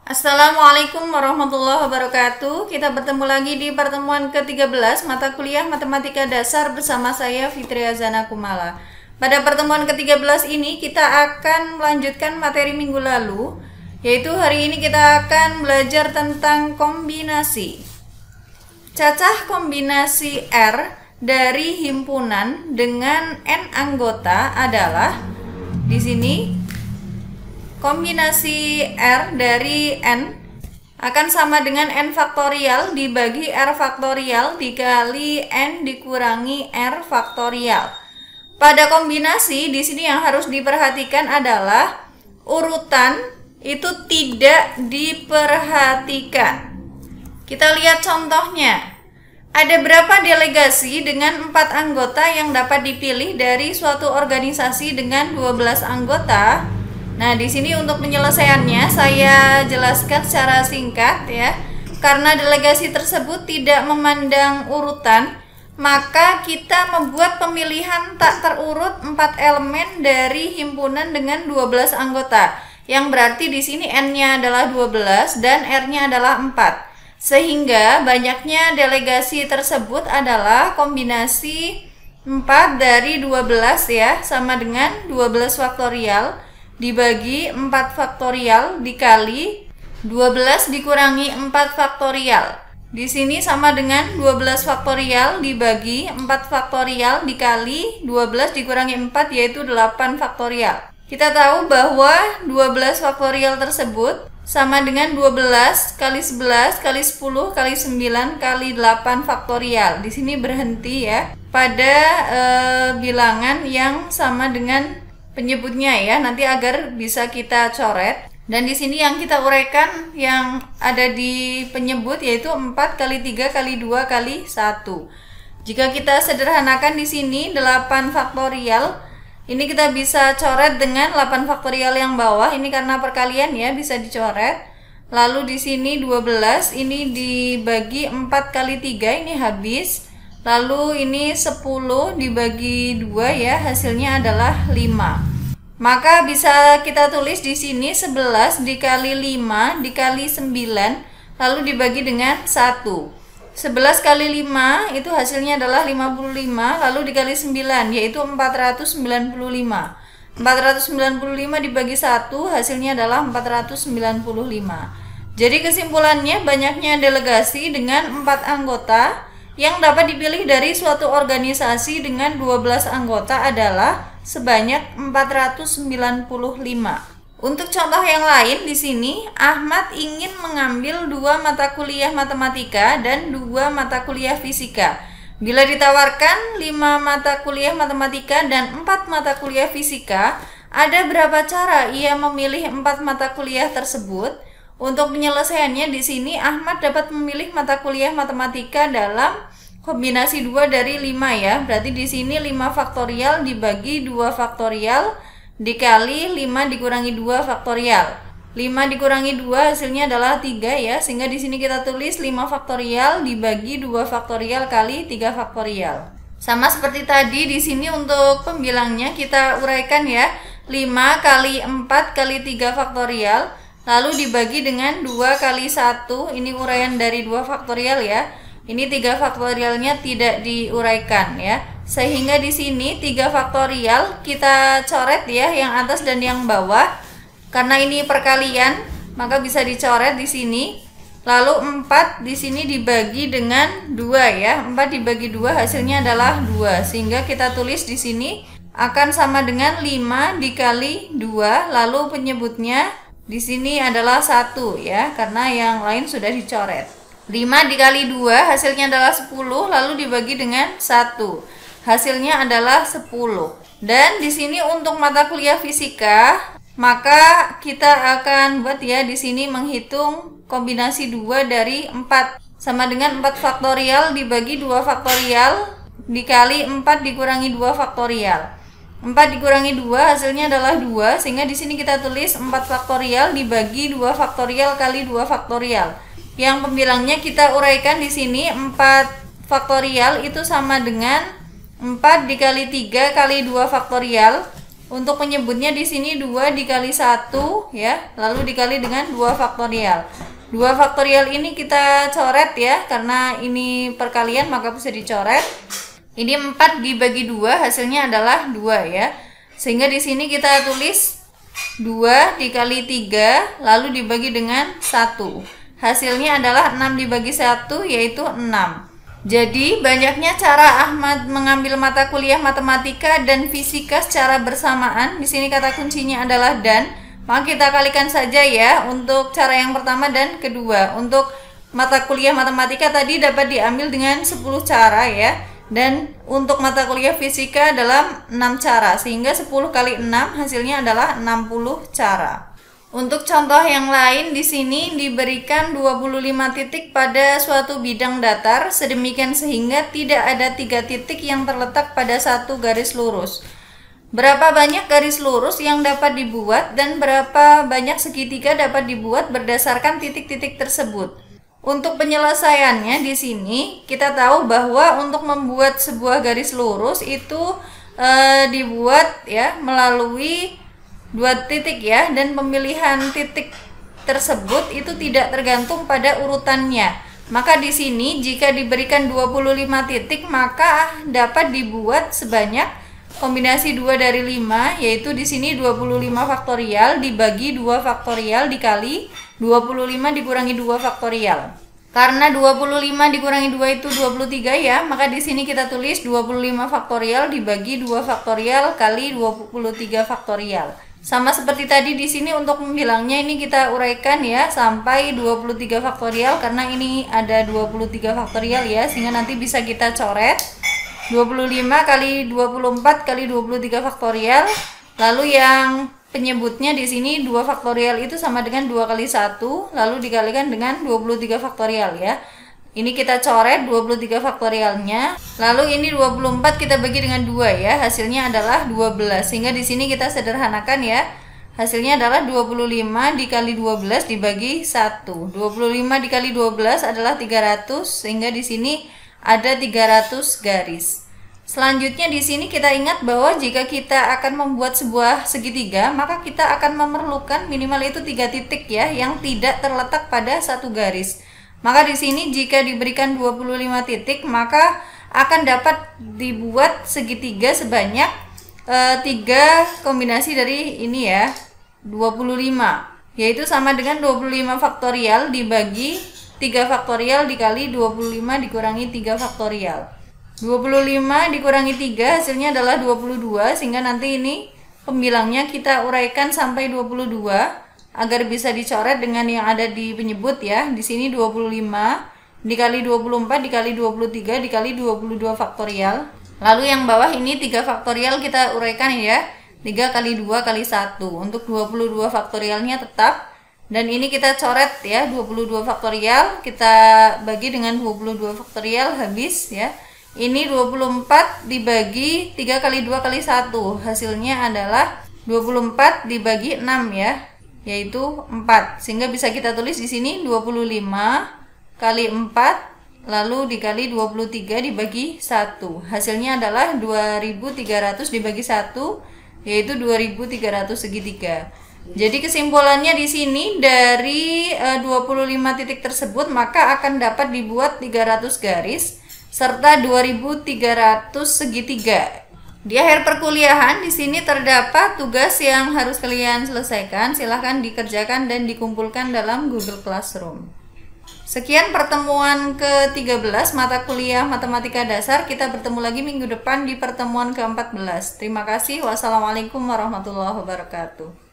Assalamualaikum warahmatullahi wabarakatuh. Kita bertemu lagi di pertemuan ke-13 mata kuliah Matematika Dasar bersama saya Fitri Azana Kumala. Pada pertemuan ke-13 ini kita akan melanjutkan materi minggu lalu, yaitu hari ini kita akan belajar tentang kombinasi. Cacah kombinasi R dari himpunan dengan N anggota adalah di sini. Kombinasi R dari N akan sama dengan N faktorial dibagi R faktorial dikali N dikurangi R faktorial. Pada kombinasi di sini yang harus diperhatikan adalah urutan itu tidak diperhatikan. Kita lihat contohnya. Ada berapa delegasi dengan 4 anggota yang dapat dipilih dari suatu organisasi dengan 12 anggota? Nah, di sini untuk penyelesaiannya saya jelaskan secara singkat ya. Karena delegasi tersebut tidak memandang urutan, maka kita membuat pemilihan tak terurut 4 elemen dari himpunan dengan 12 anggota. Yang berarti di sini N-nya adalah 12 dan R-nya adalah 4. Sehingga banyaknya delegasi tersebut adalah kombinasi 4 dari 12 ya, sama dengan 12 faktorial dibagi 4 faktorial dikali 12 dikurangi 4 faktorial. Di sini sama dengan 12 faktorial dibagi 4 faktorial dikali 12 dikurangi 4 yaitu 8 faktorial. Kita tahu bahwa 12 faktorial tersebut sama dengan 12 kali 11 kali 10 kali 9 kali 8 faktorial. Di sini berhenti ya pada bilangan yang sama dengan penyebutnya ya, nanti agar bisa kita coret. Dan di sini yang kita uraikan yang ada di penyebut yaitu 4 kali 3 kali 2 kali 1. Jika kita sederhanakan di sini 8 faktorial, ini kita bisa coret dengan 8 faktorial yang bawah. Ini karena perkalian ya, bisa dicoret. Lalu di sini 12, ini dibagi 4 kali 3, ini habis. Lalu ini 10 dibagi 2 ya, hasilnya adalah 5. Maka bisa kita tulis di sini 11 dikali 5 dikali 9 lalu dibagi dengan 1. 11 kali 5 itu hasilnya adalah 55 lalu dikali 9 yaitu 495. 495 dibagi 1 hasilnya adalah 495. Jadi kesimpulannya banyaknya delegasi dengan 4 anggota yang dapat dipilih dari suatu organisasi dengan 12 anggota adalah sebanyak 495. Untuk contoh yang lain di sini, Ahmad ingin mengambil 2 mata kuliah matematika dan 2 mata kuliah fisika. Bila ditawarkan 5 mata kuliah matematika dan 4 mata kuliah fisika, ada berapa cara ia memilih 4 mata kuliah tersebut? Untuk penyelesaiannya di sini Ahmad dapat memilih mata kuliah matematika dalam kombinasi 2 dari 5 ya. Berarti di sini 5 faktorial dibagi 2 faktorial dikali 5 dikurangi 2 faktorial. 5 dikurangi 2 hasilnya adalah 3 ya. Sehingga di sini kita tulis 5 faktorial dibagi 2 faktorial kali 3 faktorial. Sama seperti tadi di sini untuk pembilangnya kita uraikan ya. 5 kali 4 kali 3 faktorial lalu dibagi dengan 2 kali 1. Ini uraian dari 2 faktorial ya. Ini 3 faktorialnya tidak diuraikan ya. Sehingga di sini 3 faktorial kita coret ya, yang atas dan yang bawah. Karena ini perkalian, maka bisa dicoret di sini. Lalu 4 di sini dibagi dengan 2 ya. 4 dibagi 2 hasilnya adalah 2. Sehingga kita tulis di sini akan sama dengan 5 dikali 2, lalu penyebutnya di sini adalah 1 ya, karena yang lain sudah dicoret. 5 dikali 2 hasilnya adalah 10 lalu dibagi dengan 1. Hasilnya adalah 10. Dan di sini untuk mata kuliah fisika, maka kita akan buat ya di sini menghitung kombinasi 2 dari 4 sama dengan 4 faktorial dibagi 2 faktorial dikali 4 dikurangi 2 faktorial. 4 dikurangi 2 hasilnya adalah 2, sehingga di sini kita tulis 4 faktorial dibagi 2 faktorial kali 2 faktorial. Yang pembilangnya kita uraikan di sini 4 faktorial itu sama dengan 4 dikali 3 kali 2 faktorial Untuk penyebutnya di sini 2 dikali 1 ya, lalu dikali dengan 2 faktorial. 2 faktorial ini kita coret ya, karena ini perkalian maka bisa dicoret. Ini 4 dibagi 2 hasilnya adalah 2 ya. Sehingga di sini kita tulis 2 dikali 3 lalu dibagi dengan 1. Hasilnya adalah 6 dibagi 1 yaitu 6. Jadi, banyaknya cara Ahmad mengambil mata kuliah matematika dan fisika secara bersamaan. Di sini kata kuncinya adalah dan. Maka kita kalikan saja ya untuk cara yang pertama dan kedua. Untuk mata kuliah matematika tadi dapat diambil dengan 10 cara ya. Dan untuk mata kuliah fisika dalam 6 cara. Sehingga 10 kali 6 hasilnya adalah 60 cara. Untuk contoh yang lain di sini diberikan 25 titik pada suatu bidang datar sedemikian sehingga tidak ada 3 titik yang terletak pada satu garis lurus. Berapa banyak garis lurus yang dapat dibuat dan berapa banyak segitiga dapat dibuat berdasarkan titik-titik tersebut. Untuk penyelesaiannya di sini kita tahu bahwa untuk membuat sebuah garis lurus itu dibuat ya melalui 2 titik ya, dan pemilihan titik tersebut itu tidak tergantung pada urutannya. Maka di sini jika diberikan 25 titik maka dapat dibuat sebanyak kombinasi 2 dari 5, yaitu di sini 25 faktorial dibagi 2 faktorial dikali 25 dikurangi 2 faktorial. Karena 25 dikurangi 2 itu 23 ya, maka di sini kita tulis 25 faktorial dibagi 2 faktorial kali 23 faktorial. Sama seperti tadi di sini untuk membilangnya ini kita uraikan ya sampai 23 faktorial karena ini ada 23 faktorial ya, sehingga nanti bisa kita coret 25 kali 24 kali 23 faktorial. Lalu yang penyebutnya di sini 2 faktorial itu sama dengan 2 kali 1 lalu dikalikan dengan 23 faktorial ya. Ini kita coret 23 faktorialnya. Lalu ini 24 kita bagi dengan 2 ya. Hasilnya adalah 12. Sehingga di sini kita sederhanakan ya. Hasilnya adalah 25 dikali 12 dibagi 1. 25 dikali 12 adalah 300 sehingga di sini ada 300 garis. Selanjutnya di sini kita ingat bahwa jika kita akan membuat sebuah segitiga, maka kita akan memerlukan minimal itu 3 titik ya yang tidak terletak pada satu garis. Maka di sini jika diberikan 25 titik maka akan dapat dibuat segitiga sebanyak 3 kombinasi dari ini ya, 25, yaitu sama dengan 25 faktorial dibagi 3 faktorial dikali 25 dikurangi 3 faktorial. 25 dikurangi 3 hasilnya adalah 22, sehingga nanti ini pembilangnya kita uraikan sampai 22 agar bisa dicoret dengan yang ada di penyebut ya. Di sini 25 dikali 24 dikali 23 dikali 22 faktorial. Lalu yang bawah ini 3 faktorial kita uraikan ya. 3 kali 2 kali 1. Untuk 22 faktorialnya tetap. Dan ini kita coret ya, 22 faktorial kita bagi dengan 22 faktorial habis ya. Ini 24 dibagi 3 kali 2 kali 1. Hasilnya adalah 24 dibagi 6 ya, yaitu 4. Sehingga bisa kita tulis di sini 25 kali 4 lalu dikali 23 dibagi 1. Hasilnya adalah 2300 dibagi 1, yaitu 2300 segitiga. Jadi kesimpulannya di sini dari 25 titik tersebut maka akan dapat dibuat 300 garis serta 2300 segitiga. Di akhir perkuliahan di sini terdapat tugas yang harus kalian selesaikan. Silahkan dikerjakan dan dikumpulkan dalam Google Classroom. Sekian pertemuan ke-13 mata kuliah matematika dasar. Kita bertemu lagi minggu depan di pertemuan ke-14. Terima kasih. Wassalamualaikum warahmatullahi wabarakatuh.